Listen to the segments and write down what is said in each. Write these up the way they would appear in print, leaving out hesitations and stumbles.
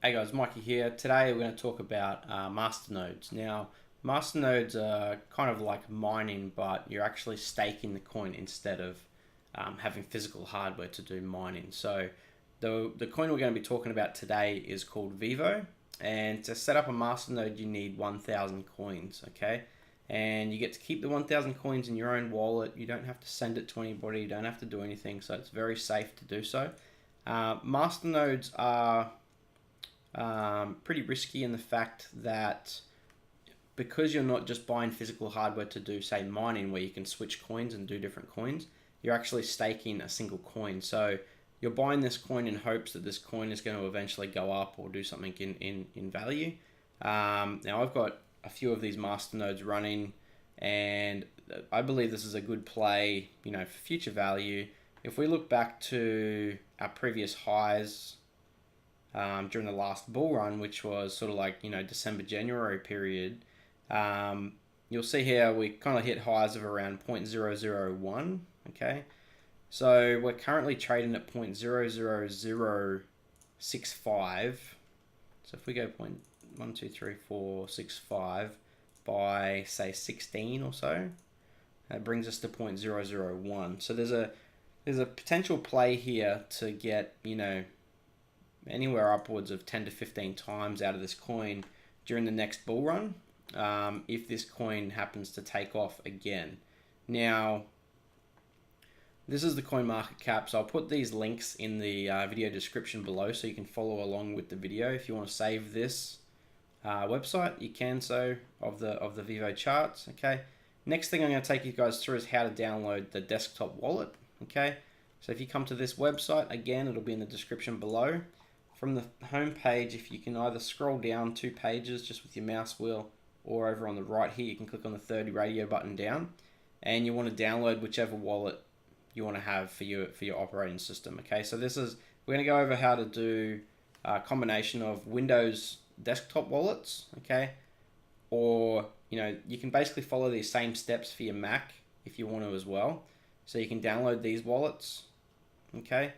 Hey guys, Mikey here. Today we're going to talk about masternodes. Now, masternodes are kind of like mining, but you're actually staking the coin instead of having physical hardware to do mining. So, the coin we're going to be talking about today is called Vivo, and to set up a masternode, you need 1,000 coins. Okay, and you get to keep the 1,000 coins in your own wallet. You don't have to send it to anybody. You don't have to do anything. So it's very safe to do so. Masternodes are pretty risky in the fact that because you're not just buying physical hardware to do, say, mining where you can switch coins and do different coins, you're actually staking a single coin. So you're buying this coin in hopes that this coin is going to eventually go up or do something in value. Now, I've got a few of these masternodes running, and I believe this is a good play, for future value. If we look back to our previous highs, during the last bull run, which was sort of like, December, January period, you'll see here we kind of hit highs of around 0.001, okay? So we're currently trading at 0.00065. So if we go 0.12345 by, say, 16 or so, that brings us to 0.001. So there's a potential play here to get, anywhere upwards of 10 to 15 times out of this coin during the next bull run, if this coin happens to take off again. Now, this is the coin market cap, so I'll put these links in the video description below so you can follow along with the video. If you want to save this website, you can, so of the Vivo charts. Okay, next thing I'm going to take you guys through is how to download the desktop wallet. Okay, so if you come to this website, again, it'll be in the description below. From the home page, if you can either scroll down 2 pages just with your mouse wheel, or over on the right here, you can click on the third radio button down, and you want to download whichever wallet you want to have for your operating system. Okay, so we're going to go over how to do a combination of Windows desktop wallets. Okay, or you can basically follow these same steps for your Mac if you want to as well. So you can download these wallets. Okay.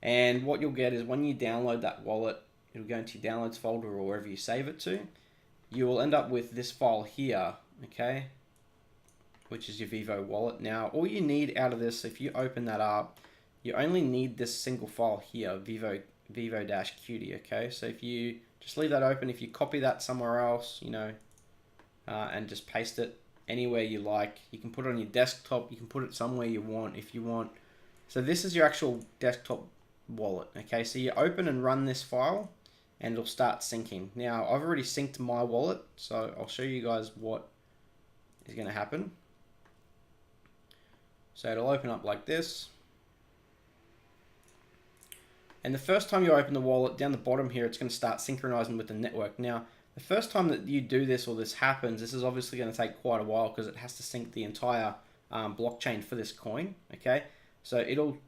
And what you'll get is when you download that wallet, it'll go into your downloads folder or wherever you save it to. You will end up with this file here, okay, which is your Vivo wallet. Now, all you need out of this, if you open that up, you only need this single file here, Vivo-Qt, okay? So if you just leave that open, if you copy that somewhere else, and just paste it anywhere you like, you can put it on your desktop, you can put it somewhere you want if you want. So this is your actual desktop wallet. Okay, so you open and run this file and it'll start syncing. Now, I've already synced my wallet, so I'll show you guys what is going to happen. So it'll open up like this. And the first time you open the wallet, down the bottom here, it's going to start synchronizing with the network. Now, the first time that you do this or this happens, this is obviously going to take quite a while because it has to sync the entire blockchain for this coin, okay? So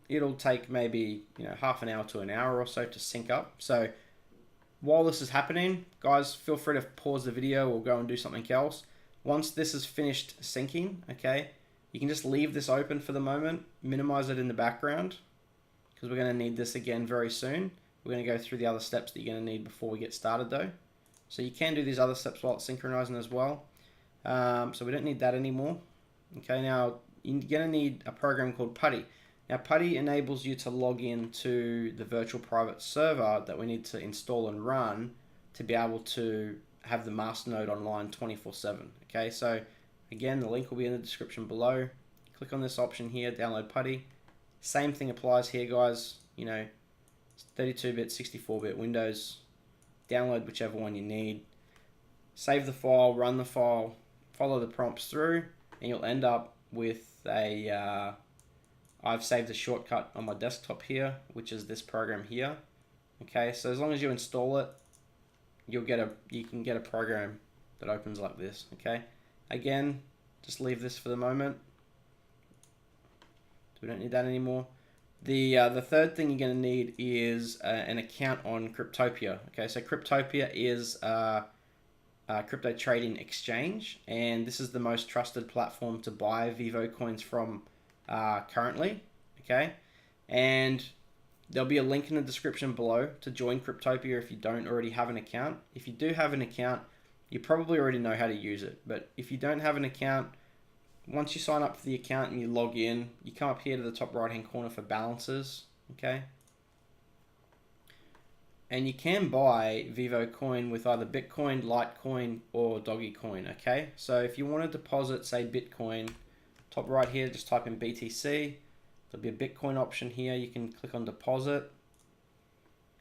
it'll take maybe half an hour to an hour or so to sync up. So while this is happening, guys, feel free to pause the video or go and do something else. Once this is finished syncing, okay, you can just leave this open for the moment, minimize it in the background because we're going to need this again very soon. We're going to go through the other steps that you're going to need before we get started though. So you can do these other steps while it's synchronizing as well. So we don't need that anymore. Okay, now you're going to need a program called Putty. Now, Putty enables you to log into the virtual private server that we need to install and run to be able to have the masternode online 24/7. Okay, so again, the link will be in the description below. Click on this option here, download Putty. Same thing applies here, guys. 32-bit, 64-bit Windows. Download whichever one you need. Save the file, run the file, follow the prompts through, and you'll end up with a I've saved a shortcut on my desktop here, which is this program here. Okay, so as long as you install it, you can get a program that opens like this. Okay, again, just leave this for the moment. We don't need that anymore. The third thing you're going to need is an account on Crypto Pia. Okay, so Crypto Pia is a crypto trading exchange, and this is the most trusted platform to buy Vivo coins from currently. Okay, and There'll be a link in the description below to join Crypto Pia if you don't already have an account. If you do have an account, you probably already know how to use it. But if you don't have an account, once you sign up for the account and you log in, you come up here to the top right hand corner for balances, okay? And you can buy Vivo coin with either Bitcoin, Litecoin, or Doggy coin, okay? So if you want to deposit, say Bitcoin, top right here, just type in BTC. There'll be a Bitcoin option here. You can click on deposit.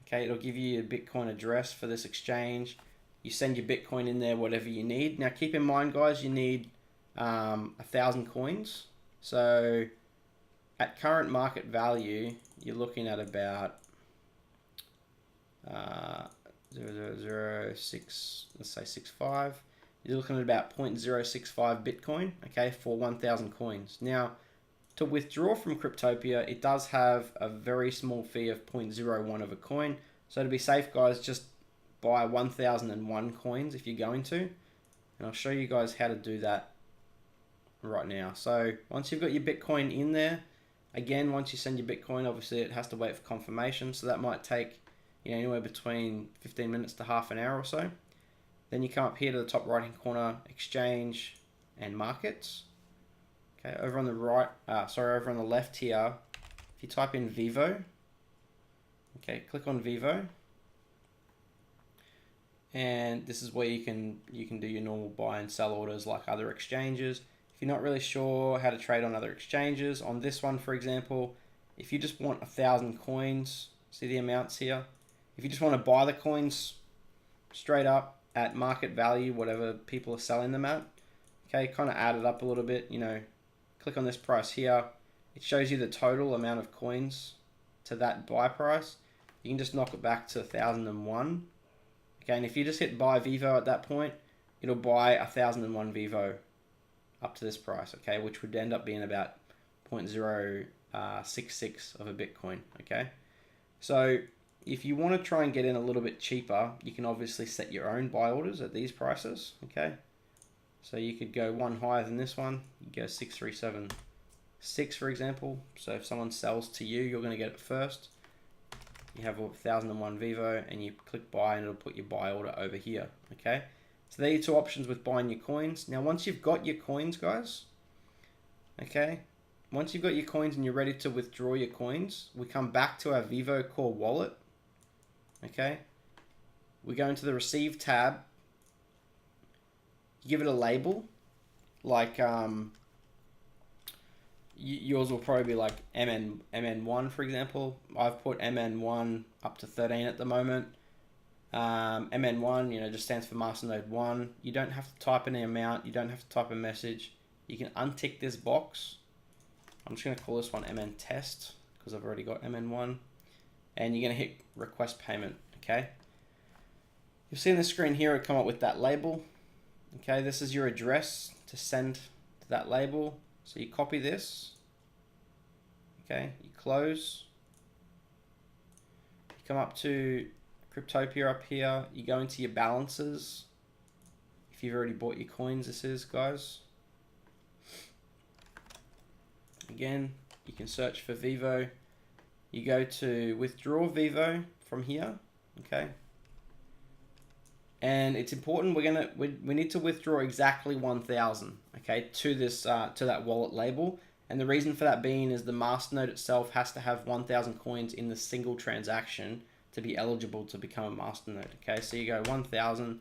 Okay, it'll give you a Bitcoin address for this exchange. You send your Bitcoin in there, whatever you need. Now keep in mind, guys, you need 1,000 coins. So at current market value, you're looking at about 0.006, let's say 65. You're looking at about 0.065 Bitcoin, okay, for 1,000 coins. Now, to withdraw from Crypto Pia, it does have a very small fee of 0.01 of a coin. So to be safe, guys, just buy 1,001 coins if you're going to. And I'll show you guys how to do that right now. So once you've got your Bitcoin in there, again, once you send your Bitcoin, obviously it has to wait for confirmation. So that might take, anywhere between 15 minutes to half an hour or so. Then you come up here to the top right hand corner, exchange and markets. Okay, over on the right, over on the left here, if you type in Vivo, okay, click on Vivo, and this is where you can do your normal buy and sell orders like other exchanges. If you're not really sure how to trade on other exchanges, on this one, for example, if you just want 1,000 coins, see the amounts here. If you just want to buy the coins straight up at market value, whatever people are selling them at, okay, kind of add it up a little bit, click on this price here. It shows you the total amount of coins to that buy price. You can just knock it back to 1,001. Okay, and if you just hit buy Vivo at that point, it'll buy 1,001 Vivo up to this price, okay, which would end up being about 0.066 of a Bitcoin, okay? So if you want to try and get in a little bit cheaper, you can obviously set your own buy orders at these prices, okay? So you could go one higher than this one. You go 6376, for example. So if someone sells to you, you're going to get it first. You have 1,001 Vivo and you click buy and it'll put your buy order over here, okay? So there are your two options with buying your coins. Now once you've got your coins, guys, okay, once you've got your coins and you're ready to withdraw your coins, we come back to our Vivo Core wallet, okay? We go into the receive tab. You give it a label, like yours will probably be like MN1, for example. I've put MN1 up to 13 at the moment. MN1, just stands for Masternode 1. You don't have to type any amount. You don't have to type a message. You can untick this box. I'm just going to call this one MN test because I've already got MN1. And you're going to hit request payment, okay? You'll see on the screen here, it'll come up with that label. Okay, this is your address to send to that label. So you copy this. Okay, you close. You come up to Crypto Pia up here. You go into your balances. If you've already bought your coins, this is, guys. Again, you can search for Vivo. You go to withdraw Vivo from here. Okay. And it's important, we need to withdraw exactly 1,000, okay, to this to that wallet label. And the reason for that being is the Masternode itself has to have 1,000 coins in the single transaction to be eligible to become a Masternode, okay? So you go 1,000.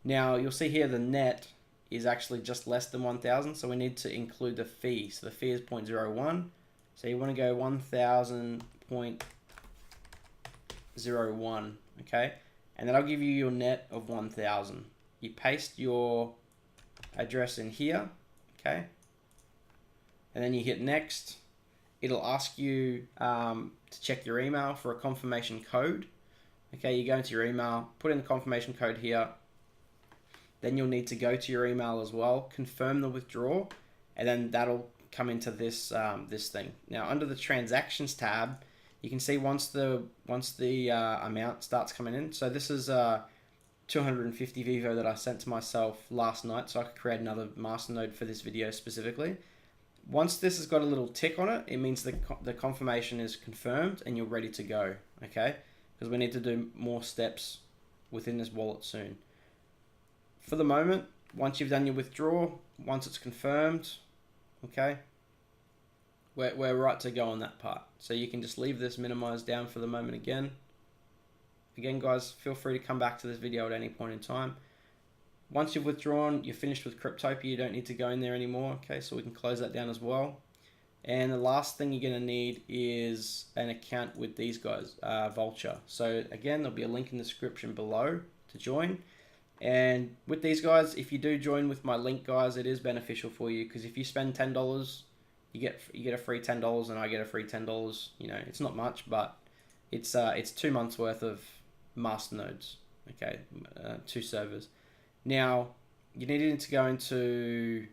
Now you'll see here the net is actually just less than 1,000, so we need to include the fee. So the fee is 0.01. So you want to go 1,000.01, okay? And that'll give you your net of 1,000. You paste your address in here, okay? And then you hit next. It'll ask you to check your email for a confirmation code. Okay, you go into your email, put in the confirmation code here. Then you'll need to go to your email as well, confirm the withdrawal, and then that'll come into this this thing. Now under the transactions tab, you can see once the amount starts coming in. So this is 250 Vivo that I sent to myself last night, so I could create another Masternode for this video specifically. Once this has got a little tick on it, it means the confirmation is confirmed and you're ready to go, okay? Because we need to do more steps within this wallet soon. For the moment, once you've done your withdrawal, once it's confirmed, okay, we're right to go on that part. So you can just leave this minimized down for the moment again. Again, guys, feel free to come back to this video at any point in time. Once you've withdrawn, you're finished with Crypto Pia, you don't need to go in there anymore. Okay, so we can close that down as well. And the last thing you're going to need is an account with these guys, Vulture. So again, there'll be a link in the description below to join. And with these guys, if you do join with my link, guys, it is beneficial for you, because if you spend $10, you get a free $10 and I get a free $10. You know, it's not much, but it's 2 months worth of Masternodes. Okay, 2 servers. Now, you need to go into,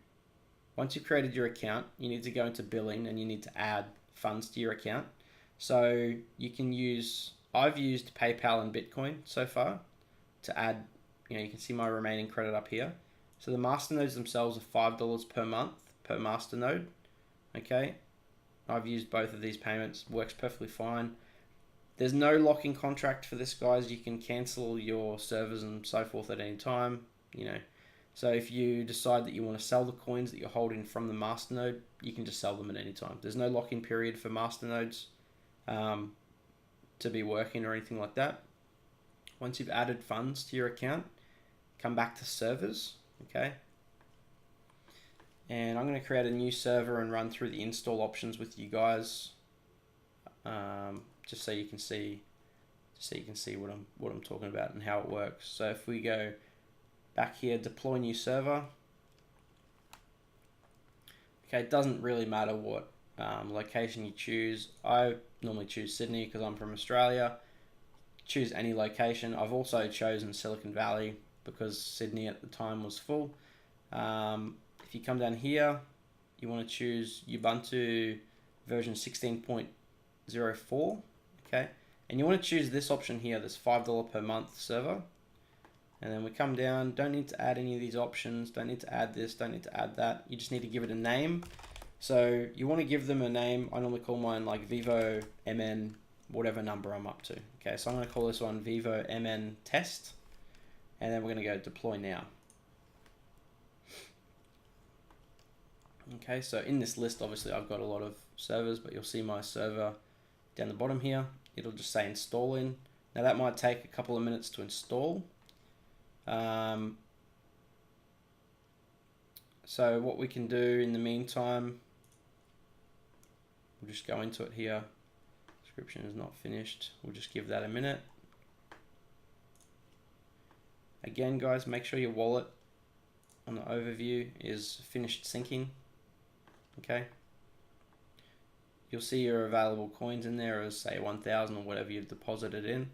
once you've created your account, you need to go into billing and you need to add funds to your account. So you can use, I've used PayPal and Bitcoin so far to add, you know, you can see my remaining credit up here. So the Masternodes themselves are $5 per month per Masternode. Okay, I've used both of these payments, works perfectly fine. There's no lock-in contract for this, guys. You can cancel your servers and so forth at any time. You know, so if you decide that you want to sell the coins that you're holding from the Masternode, you can just sell them at any time. There's no lock-in period for Masternodes to be working or anything like that. Once you've added funds to your account, come back to servers, okay? And I'm going to create a new server and run through the install options with you guys, just so you can see, what I'm talking about and how it works. So if we go back here, deploy new server. Okay, it doesn't really matter what location you choose. I normally choose Sydney because I'm from Australia. Choose any location. I've also chosen Silicon Valley because Sydney at the time was full. If you come down here, you want to choose Ubuntu version 16.04, okay? And you want to choose this option here, this $5 per month server. And then we come down, don't need to add any of these options, don't need to add this, don't need to add that. You just need to give it a name. So you want to give them a name. I normally call mine like Vivo MN, whatever number I'm up to. Okay, so I'm going to call this one Vivo MN test. And then we're going to go deploy now. Okay, so in this list, obviously I've got a lot of servers, but you'll see my server down the bottom here. It'll just say install in. Now that might take a couple of minutes to install. So what we can do in the meantime, we'll just go into it here. Description is not finished. We'll just give that a minute. Again, guys, make sure your wallet on the overview is finished syncing. Okay. You'll see your available coins in there as say 1,000 or whatever you've deposited in.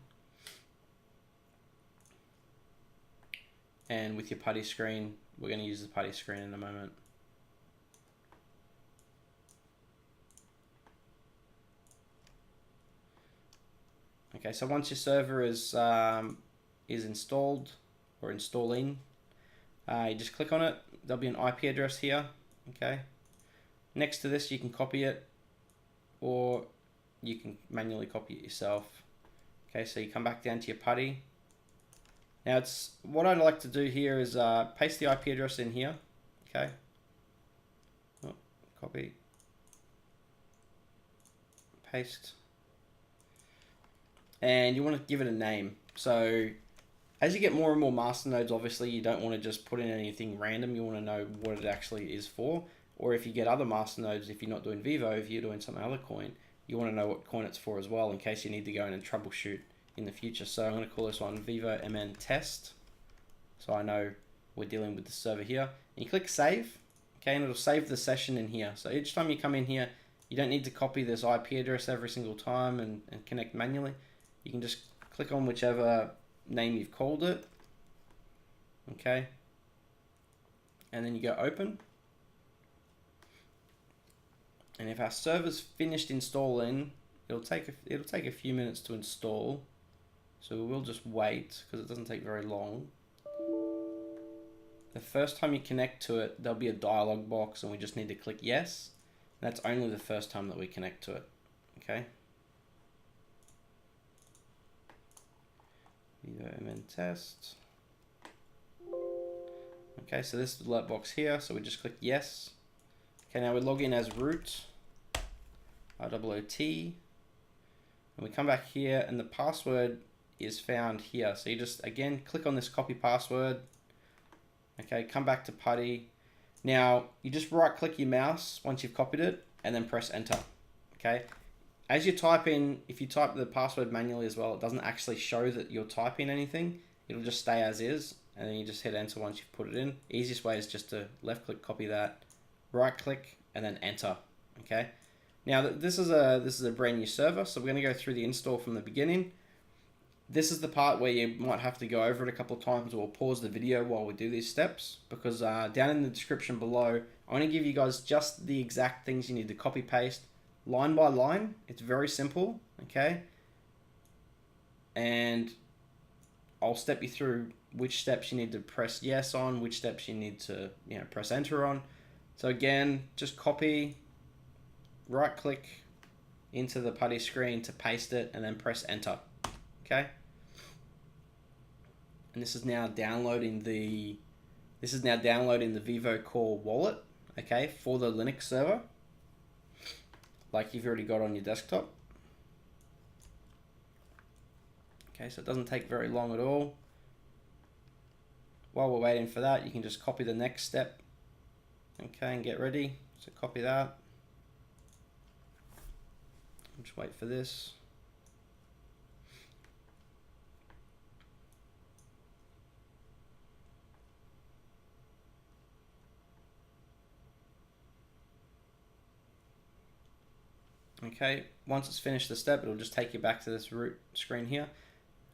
And with your Putty screen, we're going to use the Putty screen in a moment. Okay, so once your server is installed or installing, you just click on it. There'll be an IP address here. Okay. Next to this, you can copy it, or you can manually copy it yourself. Okay, so you come back down to your Putty. Now, what I'd like to do here is paste the IP address in here. Okay. Oh, copy. Paste. And you want to give it a name. So as you get more and more masternodes, obviously you don't want to just put in anything random. You want to know what it actually is for. Or if you get other masternodes, if you're not doing Vivo, if you're doing some other coin, you want to know what coin it's for as well, in case you need to go in and troubleshoot in the future. So I'm going to call this one Vivo MN test. So I know we're dealing with the server here. And you click save. Okay, and it'll save the session in here. So each time you come in here, you don't need to copy this IP address every single time and connect manually. You can just click on whichever name you've called it. Okay. And then you go open. And if our server's finished installing, it'll take a few minutes to install. So we'll just wait because it doesn't take very long. The first time you connect to it, there'll be a dialog box and we just need to click yes. That's only the first time that we connect to it, okay? Vivo MN test. Okay, so this is the alert box here, so we just click yes. Okay, now we log in as root, ROOT, and we come back here and the password is found here. So you just, again, click on this copy password. Okay, come back to Putty. Now, you just right click your mouse once you've copied it and then press enter, okay? As you type in, if you type the password manually as well, it doesn't actually show that you're typing anything. It'll just stay as is, and then you just hit enter once you've put it in. Easiest way is just to left click, copy that, right click, and then enter, okay? Now, this is a brand new server, so we're gonna go through the install from the beginning. This is the part where you might have to go over it a couple of times or pause the video while we do these steps, because down in the description below, I want to give you guys just the exact things you need to copy paste line by line. It's very simple, okay? And I'll step you through which steps you need to press yes on, which steps you need to press enter on. So again, just copy, right click into the Putty screen to paste it, and then press enter. Okay, and this is now downloading the Vivo Core wallet, okay, for the Linux server, like you've already got on your desktop. Okay, so it doesn't take very long at all. While we're waiting for that, you can just copy the next step, okay, and get ready. So copy that. Just wait for this. Okay, once it's finished the step, it'll just take you back to this root screen here.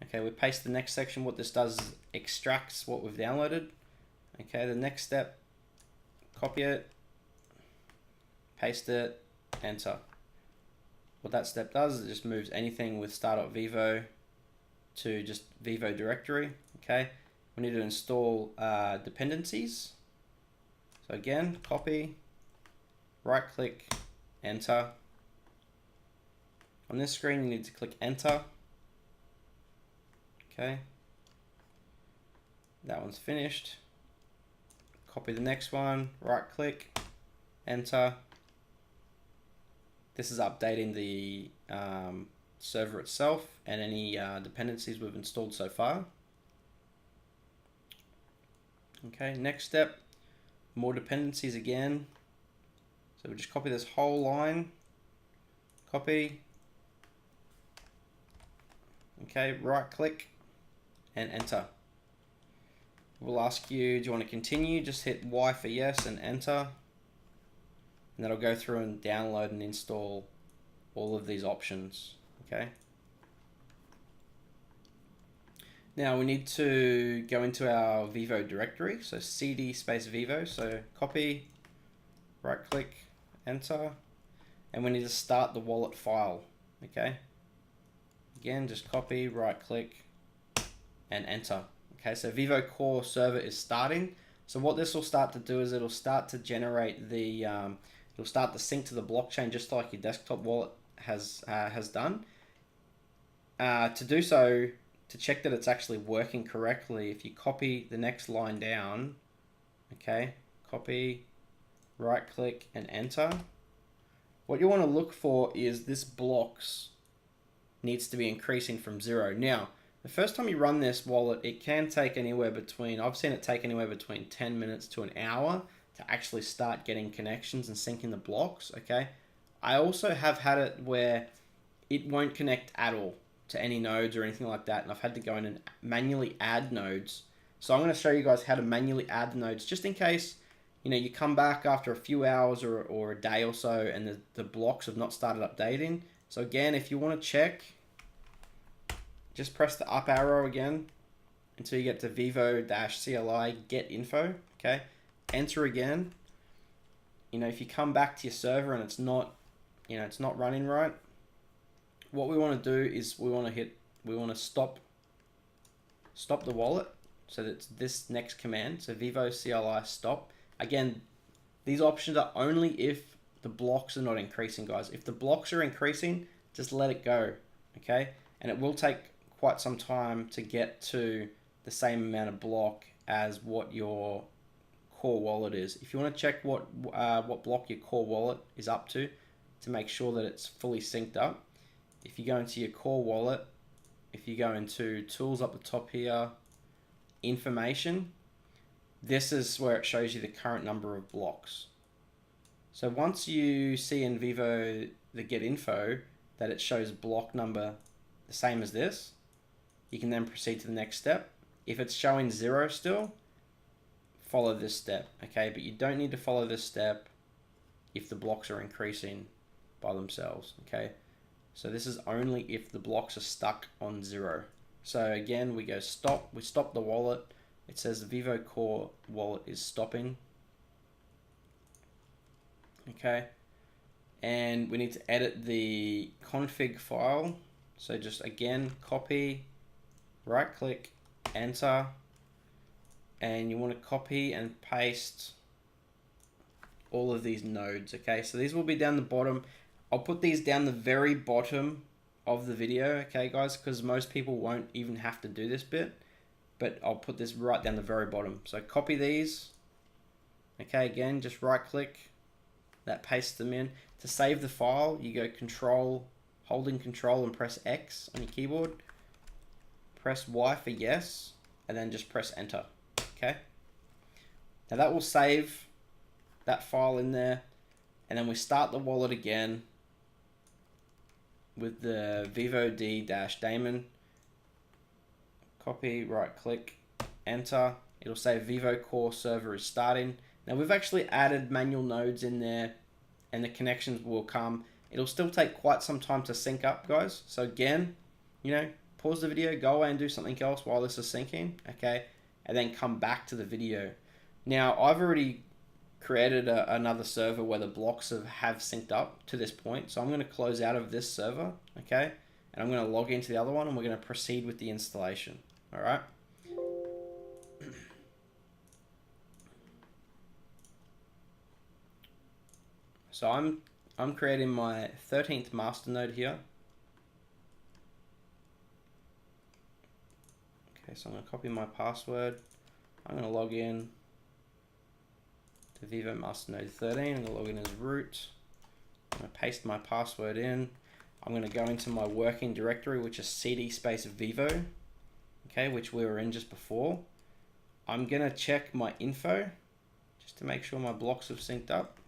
Okay, we paste the next section. What this does is extracts what we've downloaded. Okay, the next step, copy it, paste it, enter. What that step does is it just moves anything with star.vivo to just Vivo directory. Okay, we need to install dependencies. So again, copy, right click, enter. On this screen, you need to click enter. Okay, that one's finished. Copy the next one, right click, enter. This is updating the server itself and any dependencies we've installed so far. Okay, next step, more dependencies again. So we just copy this whole line, copy. Okay, right click and enter. We'll ask you, do you want to continue? Just hit Y for yes and enter. And that'll go through and download and install all of these options, okay? Now we need to go into our Vivo directory, so cd space Vivo, so copy, right click, enter, and we need to start the wallet file, okay? Again, just copy, right click, and enter. Okay, so Vivo Core server is starting. So what this will start to do is it'll start to generate the, it'll start to sync to the blockchain just like your desktop wallet has done. To do so, to check that it's actually working correctly, if you copy the next line down, okay, copy, right click, and enter. What you want to look for is this blocks needs to be increasing from 0. Now, the first time you run this wallet, it can take anywhere between, I've seen it take anywhere between 10 minutes to an hour to actually start getting connections and syncing the blocks, okay? I also have had it where it won't connect at all to any nodes or anything like that, and I've had to go in and manually add nodes. So I'm going to show you guys how to manually add the nodes, just in case, you come back after a few hours or a day or so and the blocks have not started updating. So again, if you want to check, just press the up arrow again until you get to vivo-cli get info, okay? Enter again. If you come back to your server and it's not, it's not running right, what we want to do is we want to stop the wallet. So that's this next command, so vivo-cli stop. Again, these options are only if the blocks are not increasing, guys. If the blocks are increasing, just let it go, okay? And it will take quite some time to get to the same amount of block as what your core wallet is. If you want to check what block your core wallet is up to make sure that it's fully synced up, if you go into your core wallet, if you go into tools up the top here, information, this is where it shows you the current number of blocks. So once you see in Vivo the get info that it shows block number the same as this, you can then proceed to the next step. If it's showing 0 still, follow this step, okay? But you don't need to follow this step if the blocks are increasing by themselves, okay? So this is only if the blocks are stuck on 0. So again, we go stop, we stop the wallet. It says the Vivo core wallet is stopping, okay? And we need to edit the config file. So just again, copy, right click, enter, and you want to copy and paste all of these nodes, okay? So these will be down the bottom. I'll put these down the very bottom of the video, okay guys, because most people won't even have to do this bit, but I'll put this right down the very bottom. So copy these, okay, again, just right click, that pastes them in. To save the file, you go holding control and press X on your keyboard, press Y for yes, and then just press enter, okay? Now that will save that file in there, and then we start the wallet again with the Vivo D-daemon, copy, right click, enter. It'll say Vivo core server is starting. Now we've actually added manual nodes in there and the connections will come. It'll still take quite some time to sync up, guys. So again, you know, pause the video, go away and do something else while this is syncing, okay? And then come back to the video. Now I've already created another server where the blocks have synced up to this point. So I'm going to close out of this server, okay? And I'm going to log into the other one and we're going to proceed with the installation, all right? So I'm creating my 13th Masternode here. Okay, so I'm going to copy my password. I'm going to log in to Vivo Masternode 13. I'm going to log in as root. I'm going to paste my password in. I'm going to go into my working directory, which is cd space Vivo, okay, which we were in just before. I'm going to check my info just to make sure my blocks have synced up,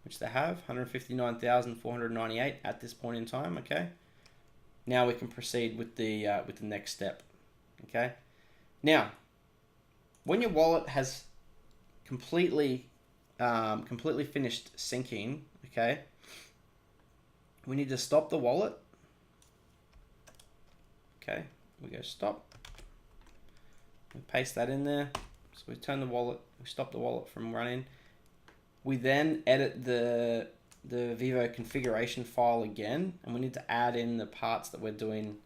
which they have, 159,498 at this point in time, okay? Now we can proceed with the next step, okay? Now, when your wallet has completely finished syncing, okay, we need to stop the wallet. Okay, we go stop. We paste that in there. So we turn the wallet, we stop the wallet from running. We then edit the Vivo configuration file again, and we need to add in the parts that we're doing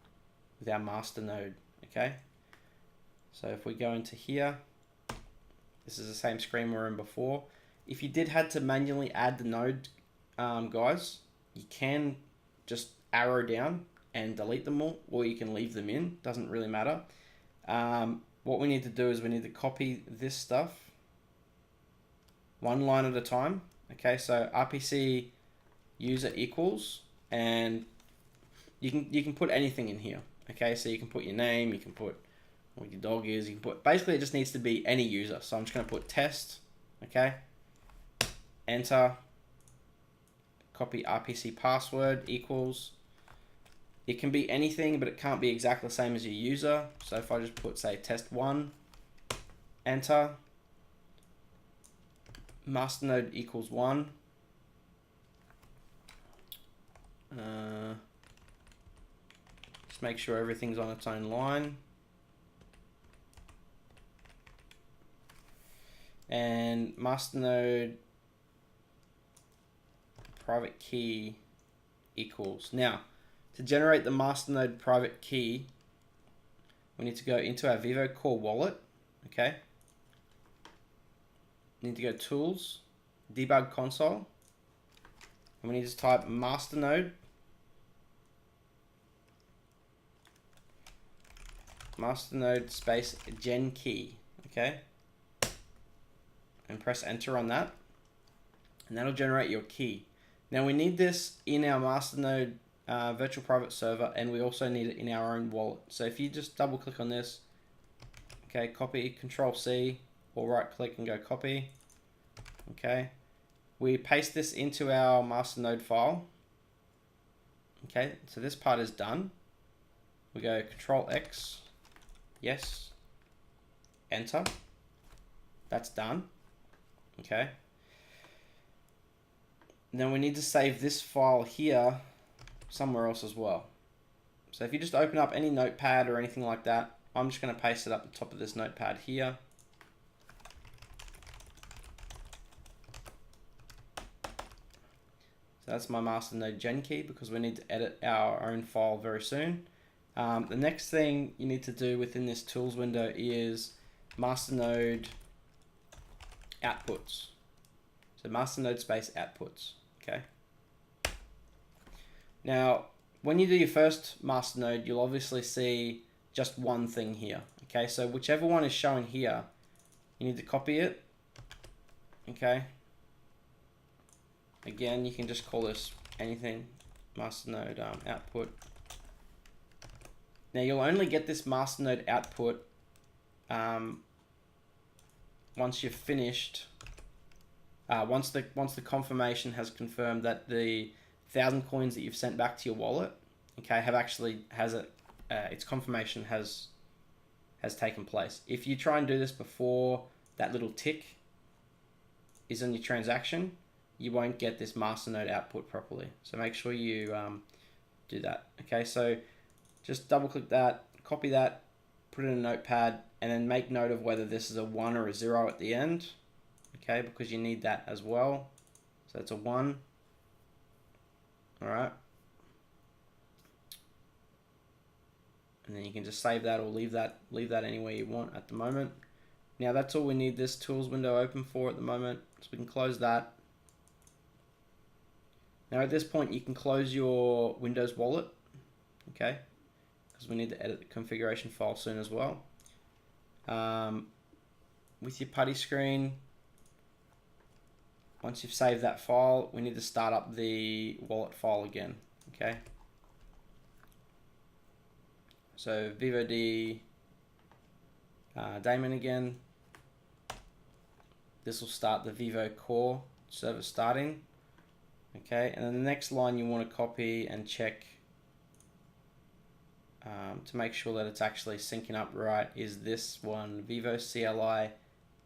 with our Masternode, okay? So if we go into here, this is the same screen we were in before. If you did had to manually add the node, guys, you can just arrow down and delete them all, or you can leave them in, doesn't really matter. What we need to do is we need to copy this stuff one line at a time. Okay, so RPC user equals, and you can put anything in here. Okay, so you can put your name, you can put what your dog is, you can put, basically it just needs to be any user. So I'm just going to put test, okay, enter, copy RPC password equals. It can be anything, but it can't be exactly the same as your user. So if I just put, say, test1, enter, Masternode equals 1. Just make sure everything's on its own line. And Masternode private key equals. Now, to generate the Masternode private key, we need to go into our Vivo core wallet, okay? Need to go tools, debug console, And we need to type Masternode. Masternode space gen key, okay? And press enter on that. And that'll generate your key. Now we need this in our Masternode virtual private server, and we also need it in our own wallet. So if you just double click on this, okay, copy, Control C, or right click and go copy, okay. We paste this into our Masternode file. Okay, so this part is done. We go Control X, yes, enter. That's done. Okay. Then we need to save this file here somewhere else as well. So if you just open up any notepad or anything like that, I'm just going to paste it up the top of this notepad here. So that's my Masternode gen key because we need to edit our own file very soon. The next thing you need to do within this tools window is Masternode outputs. So Masternode space outputs, okay? Now, when you do your first Masternode, you'll obviously see just one thing here, okay? So whichever one is showing here, you need to copy it, okay? Again, you can just call this anything, Masternode output. Now you'll only get this Masternode output once you've finished. Once the confirmation has confirmed that the 1,000 coins that you've sent back to your wallet, okay, its confirmation has taken place. If you try and do this before that little tick is on your transaction, you won't get this Masternode output properly. So make sure you do that. Okay, so just double click that, copy that, put it in a notepad, and then make note of whether this is a 1 or a 0 at the end. Okay, because you need that as well. So it's a 1. All right. And then you can just save that or leave that anywhere you want at the moment. Now that's all we need this tools window open for at the moment. So we can close that. Now at this point you can close your Windows wallet, okay? Because we need to edit the configuration file soon as well. With your Putty screen, once you've saved that file, we need to start up the wallet file again, okay? So Vivo daemon again. This will start the Vivo core server starting, okay? And then the next line you want to copy and check to make sure that it's actually syncing up right is this one, Vivo CLI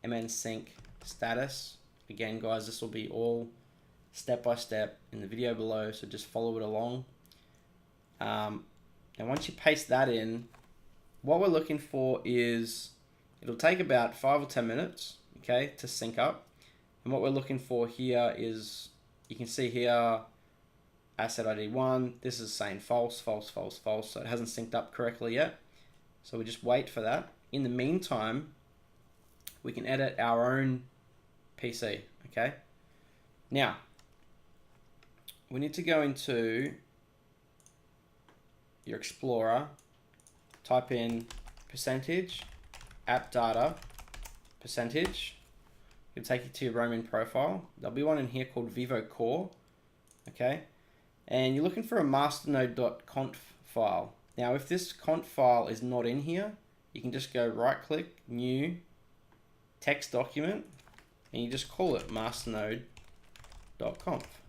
MN sync status. Again, guys, this will be all step by step in the video below, so just follow it along. And once you paste that in, what we're looking for is, it'll take about 5 or 10 minutes, okay, to sync up. And what we're looking for here is, you can see here, asset ID 1, this is saying false, false, false, false, so it hasn't synced up correctly yet. So we just wait for that. In the meantime, we can edit our own PC, okay? Now, we need to go into your Explorer, type in percentage, app data, percentage. It'll take you to your roaming profile. There'll be one in here called Vivo Core, okay? And you're looking for a masternode.conf file. Now, if this conf file is not in here, you can just go right click, new, text document, and you just call it masternode.conf.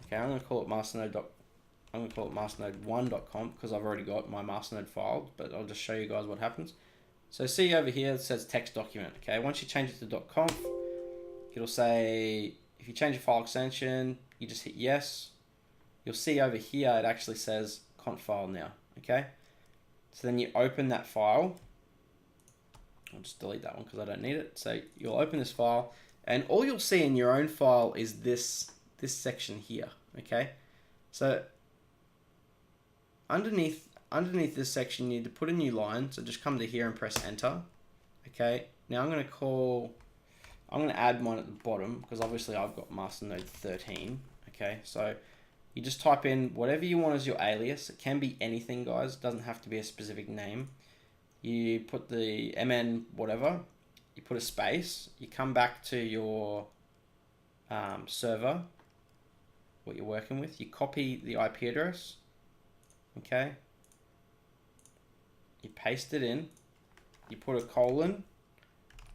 Okay, I'm going to call it masternode1.conf because I've already got my Masternode file, but I'll just show you guys what happens. So see over here, it says text document. Okay, once you change it to .conf, it'll say, if you change your file extension, you just hit yes. You'll see over here, it actually says conf file now, okay? So then you open that file. I'll just delete that one because I don't need it. So you'll open this file, and all you'll see in your own file is this section here, okay? So underneath this section, you need to put a new line. So just come to here and press enter. Okay. Now I'm going to call I'm going to add mine at the bottom because obviously I've got Masternode 13. Okay, so you just type in whatever you want as your alias. It can be anything, guys. It doesn't have to be a specific name. You put the MN whatever. You put a space. You come back to your server, what you're working with. You copy the IP address. Okay. You paste it in. You put a colon.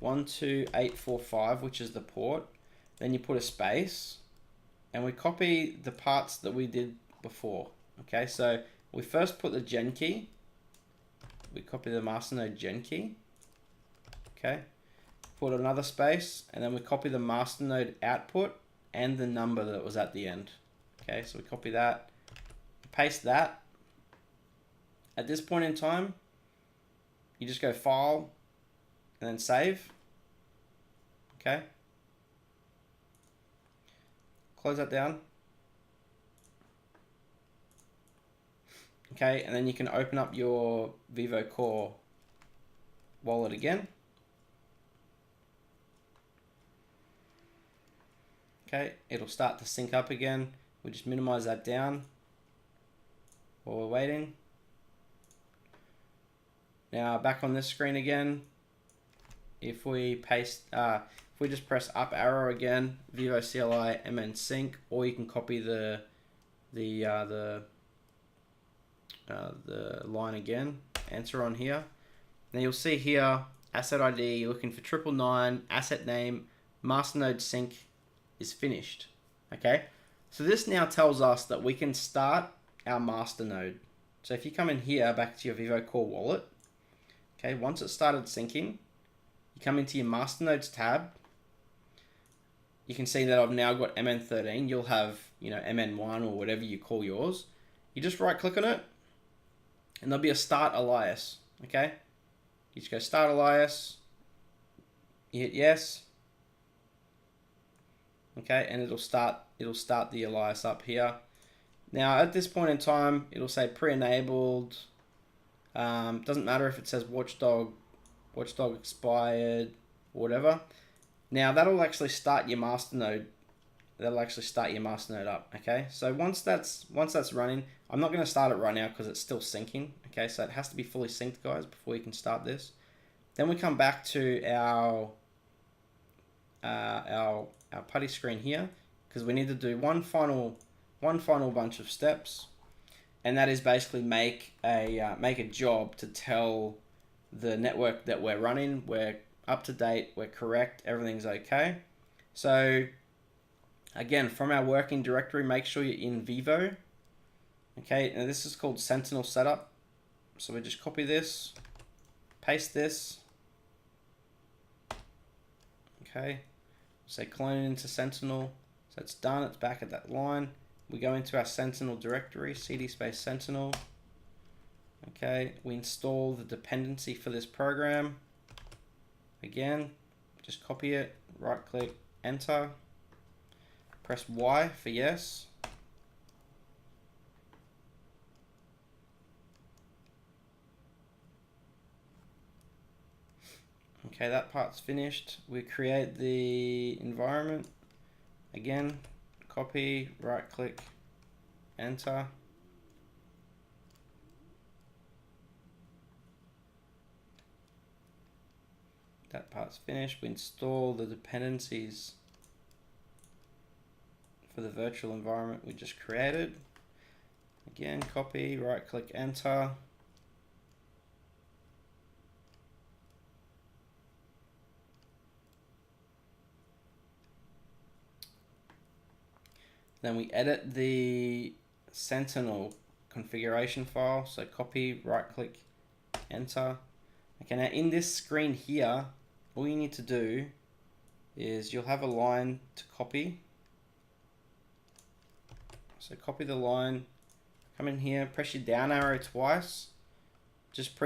12845, which is the port. Then you put a space. And we copy the parts that we did before. Okay, so we first put the gen key. We copy the Masternode gen key. Okay, put another space, and then we copy the Masternode output and the number that was at the end. Okay, so we copy that, paste that. At this point in time, you just go File, and then Save. Okay. Close that down. Okay, and then you can open up your Vivo Core wallet again. Okay, it'll start to sync up again. We just minimize that down while we're waiting. Now back on this screen again, if we just press up arrow again, Vivo CLI MN sync, or you can copy the line again, enter on here. Now you'll see here, asset ID, you're looking for 999, asset name, Masternode sync is finished. Okay, so this now tells us that we can start our Masternode. So if you come in here, back to your Vivo Core wallet, okay, once it started syncing, you come into your Masternodes tab. You can see that I've now got MN13. You'll have, MN1 or whatever you call yours. You just right click on it, and there'll be a start alias. Okay, you just go start alias. You hit yes. Okay, and it'll start the alias up here. Now at this point in time, it'll say pre-enabled. Doesn't matter if it says watchdog expired, or whatever. Now that'll actually start your Masternode. That'll actually start your Masternode up. Okay, so once that's running, I'm not going to start it right now because it's still syncing. Okay, so it has to be fully synced, guys, before you can start this. Then we come back to our Putty screen here because we need to do one final bunch of steps, and that is basically make a job to tell the network that we're running, we're up to date, we're correct, everything's okay. So again, from our working directory, make sure you're in Vivo. Okay, and this is called Sentinel setup. So we just copy this, paste this. Okay, say clone into Sentinel. So it's done, it's back at that line. We go into our Sentinel directory, cd space Sentinel. Okay, we install the dependency for this program. Again, just copy it, right click, enter. Press Y for yes. Okay, that part's finished. We create the environment. Again, copy, right click, enter. That part's finished. We install the dependencies for the virtual environment we just created. Again, copy, right click, enter. Then we edit the Sentinel configuration file. So copy, right click, enter. Okay, now in this screen here, all you need to do is you'll have a line to copy. So copy the line, come in here, press your down arrow twice. Just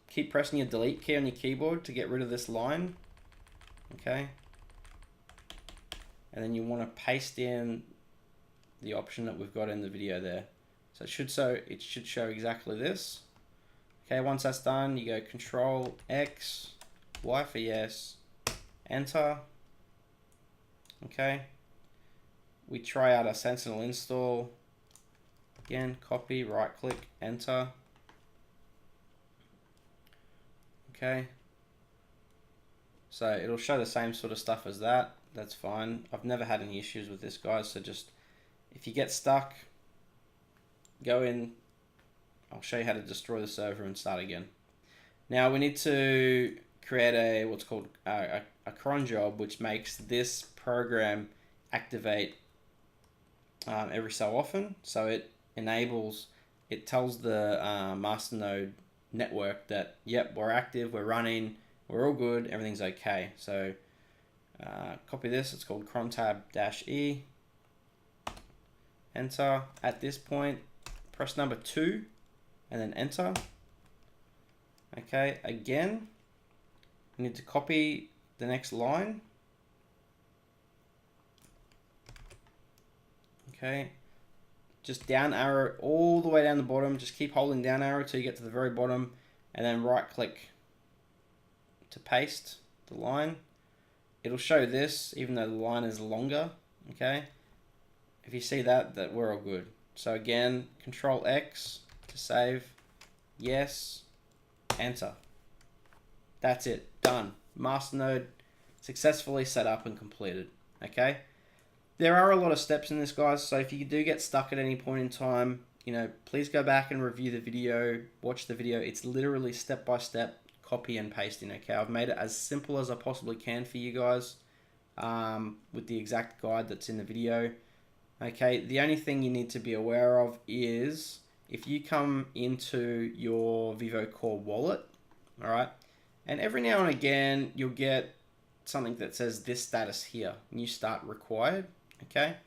keep pressing your delete key on your keyboard to get rid of this line. Okay. And then you want to paste in the option that we've got in the video there. So it should show exactly this. Okay, once that's done, you go Control X, Y for yes, enter. Okay. We try out a Sentinel install. Again, copy, right click, enter. Okay. So it'll show the same sort of stuff as that. That's fine. I've never had any issues with this, guys. So just, if you get stuck, go in. I'll show you how to destroy the server and start again. Now we need to create a what's called a cron job, which makes this program activate every so often. So it enables, it tells the Masternode network that, yep, we're active, we're running, we're all good, everything's okay. So copy this, it's called cron tab-e, enter. At this point, press number 2 and then enter. Okay, again, we need to copy the next line. Okay, just down arrow all the way down the bottom. Just keep holding down arrow till you get to the very bottom, and then right click to paste the line. It'll show this even though the line is longer. Okay, if you see that we're all good. So again, Control X to save. Yes, enter. That's it, done. Masternode successfully set up and completed. Okay. There are a lot of steps in this, guys, so if you do get stuck at any point in time, you know, please go back and review the video, watch the video. It's literally step-by-step copy and pasting, okay? I've made it as simple as I possibly can for you guys with the exact guide that's in the video, okay? The only thing you need to be aware of is if you come into your Vivo Core wallet, all right, and every now and again, you'll get something that says this status here, new start required. Okay,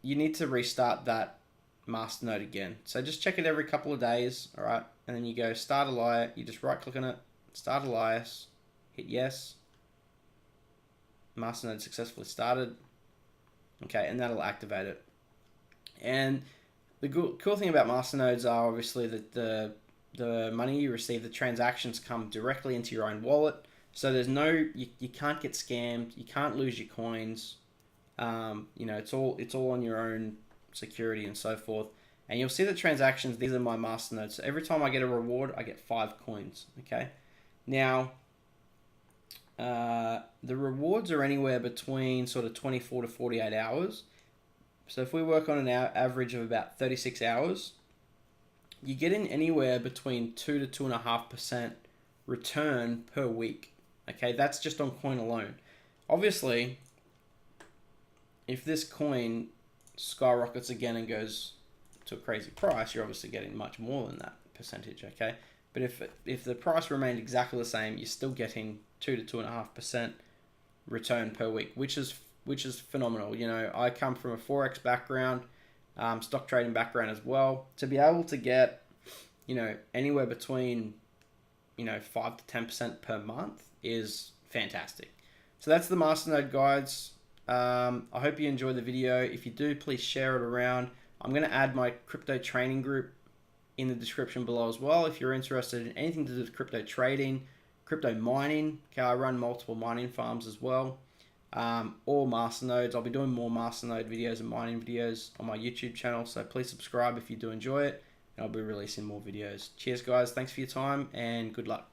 you need to restart that Masternode again. So just check it every couple of days, all right? And then you go start Elias, you just right click on it, start Elias, hit yes. Masternode successfully started. Okay, and that'll activate it. And the cool thing about Masternodes are obviously that the money you receive, the transactions come directly into your own wallet. So there's no, you can't get scammed, you can't lose your coins. You know, it's all on your own security and so forth. And you'll see the transactions, these are my Masternodes. So every time I get a reward, I get 5 coins, okay? Now, the rewards are anywhere between sort of 24 to 48 hours. So if we work on an average of about 36 hours, you get in anywhere between 2 to 2.5% return per week. Okay, that's just on coin alone. Obviously, if this coin skyrockets again and goes to a crazy price, you're obviously getting much more than that percentage, okay? But if the price remained exactly the same, you're still getting 2 to 2.5% return per week, which is phenomenal. You know, I come from a Forex background, stock trading background as well. To be able to get, you know, anywhere between, you know, 5 to 10% per month is fantastic. So that's the Masternode guides. I hope you enjoyed the video. If you do, please share it around. I'm going to add my crypto training group in the description below as well. If you're interested in anything to do with crypto trading, crypto mining, okay, I run multiple mining farms as well, or Masternodes. I'll be doing more Masternode videos and mining videos on my YouTube channel. So please subscribe if you do enjoy it. And I'll be releasing more videos. Cheers, guys. Thanks for your time and good luck.